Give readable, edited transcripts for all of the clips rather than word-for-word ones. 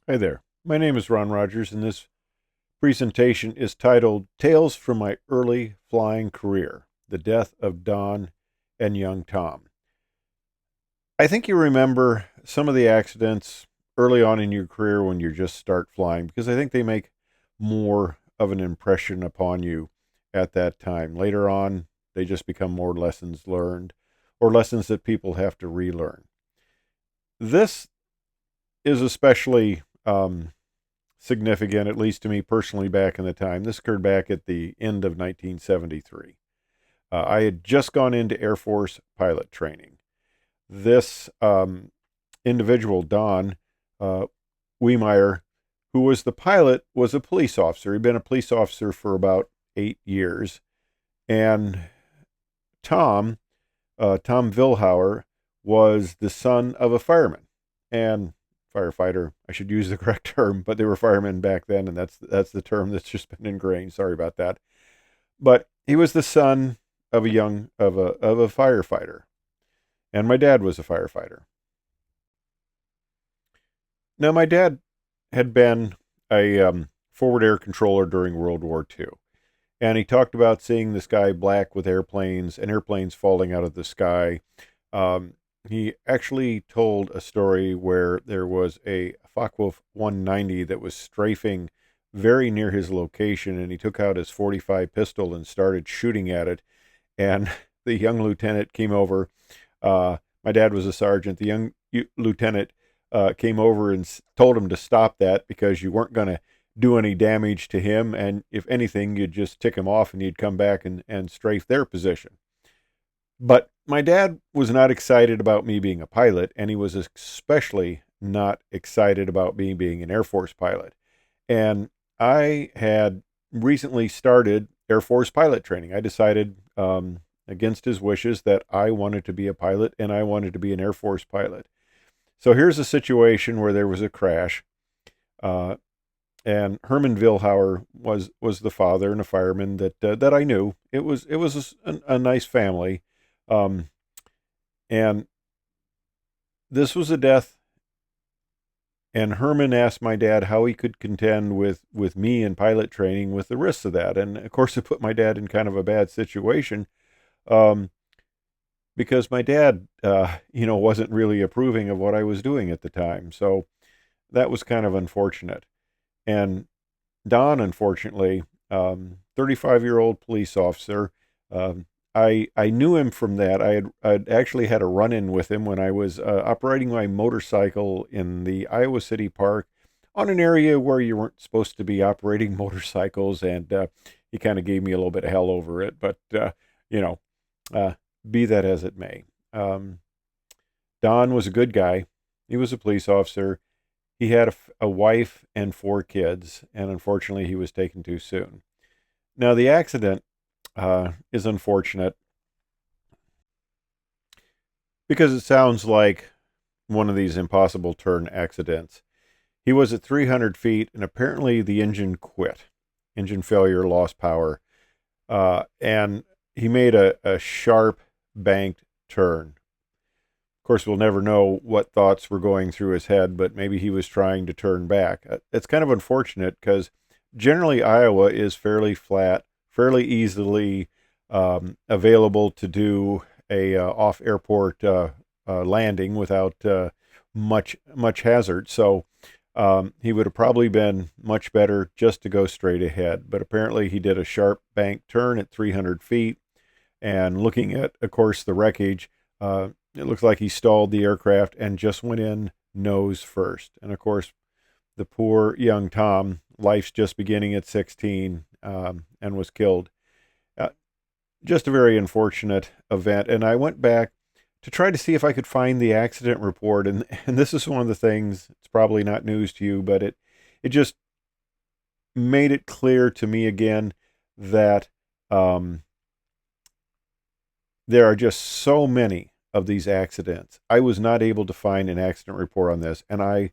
Hi there. My name is Ron Rogers, and this presentation is titled Tales from My Early Flying Career: The Death of Don and Young Tom. I think you remember some of the accidents early on in your career when you just start flying because I think they make more of an impression upon you at that time. Later on, they just become more lessons learned or lessons that people have to relearn. This is especially significant, at least to me personally, back in the time. This occurred back at the end of 1973. I had just gone into Air Force pilot training. This individual, Don uh, Wiemeyer, who was the pilot, was a police officer. He'd been a police officer for about 8 years. And Tom, Tom Vilhauer, was the son of a fireman. And firefighter, I should use the correct term, but they were firemen back then, and that's the term that's just been ingrained. Sorry about that. But he was the son of a firefighter, and my dad was a firefighter. Now, my dad had been a forward air controller during World War II, and he talked about seeing the sky black with airplanes and airplanes falling out of the sky. Um, he actually told a story where there was a Focke-Wulf 190 that was strafing very near his location, and he took out his 45 pistol and started shooting at it. And the young lieutenant came over. My dad was a sergeant. The young lieutenant came over and told him to stop that because you weren't going to do any damage to him, and if anything, you'd just tick him off and he'd come back and strafe their position. But my dad was not excited about me being a pilot, and he was especially not excited about me being an Air Force pilot. And I had recently started Air Force pilot training. I decided, against his wishes, that I wanted to be a pilot and I wanted to be an Air Force pilot. So here's a situation where there was a crash. Uh, and Herman Vilhauer was the father and a fireman that I knew. It was a nice family, um, and this was a death. And Herman asked my dad how he could contend with me in pilot training with the risks of that, and of course it put my dad in kind of a bad situation, um, because my dad, wasn't really approving of what I was doing at the time. So that was kind of unfortunate. And Don, unfortunately, 35-year-old police officer. Um, I knew him from that. I'd actually had a run-in with him when I was operating my motorcycle in the Iowa City Park on an area where you weren't supposed to be operating motorcycles, and he kind of gave me a little bit of hell over it. But you know, uh, be that as it may, Don was a good guy. He was a police officer. He had a wife and 4 kids, and unfortunately, he was taken too soon. Now, the accident is unfortunate because it sounds like one of these impossible turn accidents. He was at 300 feet, and apparently the engine quit. Engine failure, lost power, and he made a sharp banked turn. Of course, we'll never know what thoughts were going through his head, but maybe he was trying to turn back. It's kind of unfortunate because generally Iowa is fairly flat, fairly easily available to do a off airport landing without much hazard. So he would have probably been much better just to go straight ahead. But apparently he did a sharp bank turn at 300 feet, and looking at, of course, the wreckage. It looks like he stalled the aircraft and just went in nose first. And of course, the poor young Tom, life's just beginning at 16, and was killed. Uh, just a very unfortunate event. And I went back to try to see if I could find the accident report. And this is one of the things, it's probably not news to you, but it just made it clear to me again that um, there are just so many of these accidents. I was not able to find an accident report on this, and I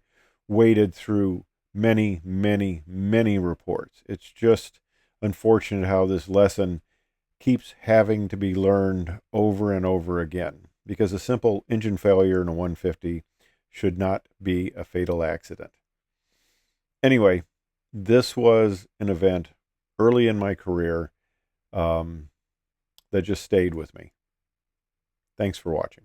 waded through many, many, many reports. It's just unfortunate how this lesson keeps having to be learned over and over again, because a simple engine failure in a 150 should not be a fatal accident. Anyway, this was an event early in my career that just stayed with me. Thanks for watching.